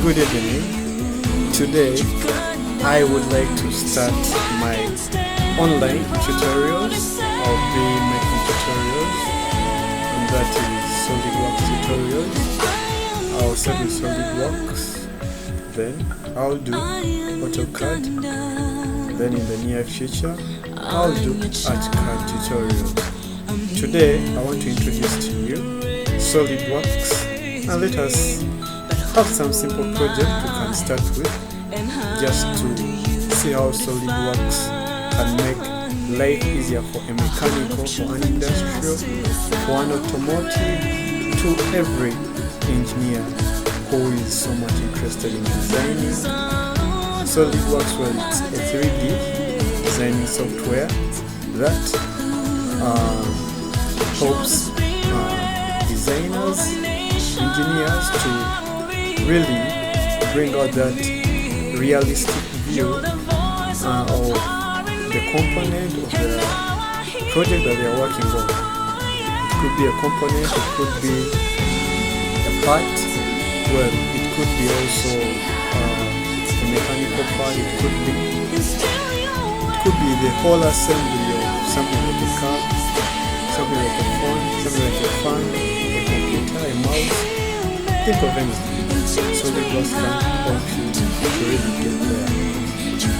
Good evening. Today I would like to start my online tutorials. I'll be making tutorials, and that is SolidWorks tutorials. I'll start with SolidWorks, then I'll do AutoCAD, then in the near future I'll do ArtCAD tutorials. Today I want to introduce to you SolidWorks, and let us have some simple project we can start with, just to see how SolidWorks can make life easier for a mechanical, for an industrial, for an automotive, to every engineer who is so much interested in designing. SolidWorks, well, it's a 3D designing software that helps designers, engineers to really bring out that realistic view of the component of the project that they are working on. It could be a component, it could be a part, well, it could be also a mechanical part, it could be the whole assembly of something like a car, something like a phone, something like a fan, a computer, a mouse. Think of anything. SolidWorks can help you to really get there.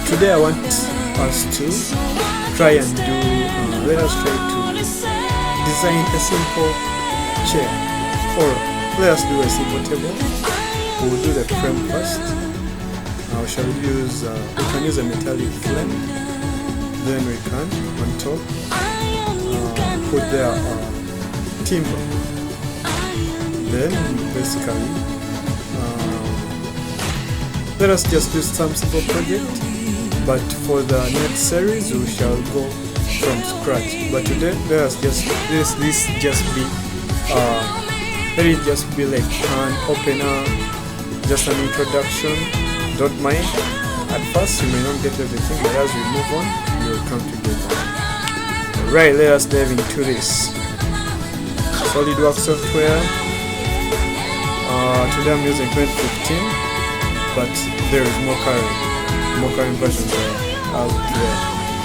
Today I want us to try and do, let us try to design a simple chair, or let us do a simple table. We'll do the frame first. Now we can use a metallic frame, then we can on top put there timber. Then basically let us just do some simple project, but for the next series we shall go from scratch. But today let us just let it just be like an opener, just an introduction. Don't mind, at first you may not get everything, but as we move on you will come together. Alright, let us dive into this SolidWorks software. Today I'm using 2015, but there is more current versions out there.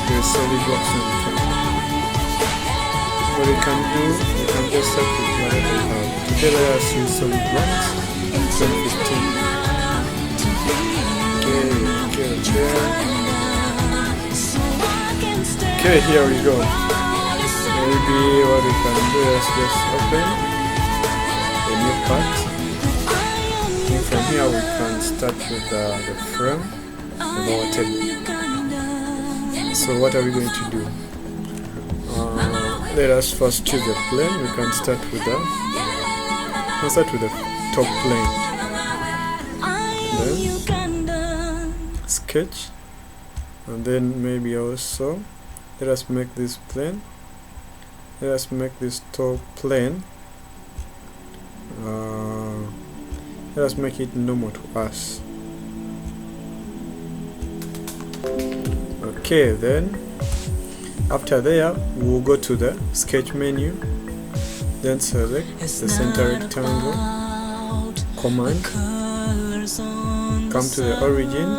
There is SolidWorks 2020. What we can do, we can just start with whatever we have. Today let us use SolidWorks 2015. Okay, here we go. Maybe what we can do is just open a new part. From here we can start with the frame and our table. So what are we going to do? Let us first choose the plane. We can start with the top plane. Then sketch, and then maybe also let us make this plane. Let us make this top plane. Let us make it normal to us. Okay, then after there we'll go to the sketch menu, then select the center rectangle, command, come to the origin.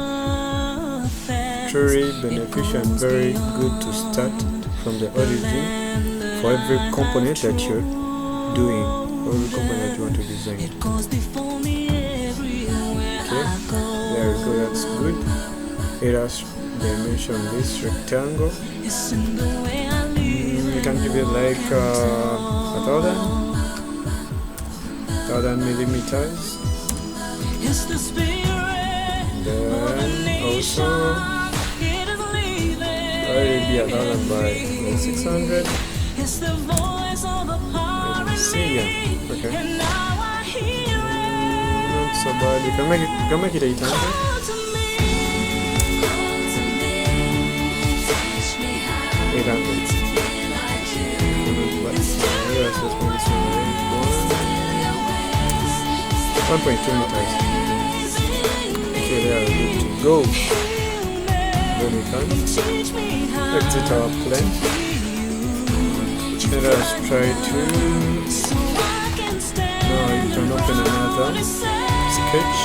Truly beneficial and very good to start from the origin for every component that you're doing, every component that you want to design. Okay, there we go, that's good. Let us dimension this rectangle. You can give it like 1,000 millimeters. Then also be 1,000 by 600. Let me see, yeah. Okay. Not so bad. You can make it 800. 800. Let's just make this 1.2 meters. Okay, they are good to go. Then we can exit our plane. Let us try to. Now you can open another sketch.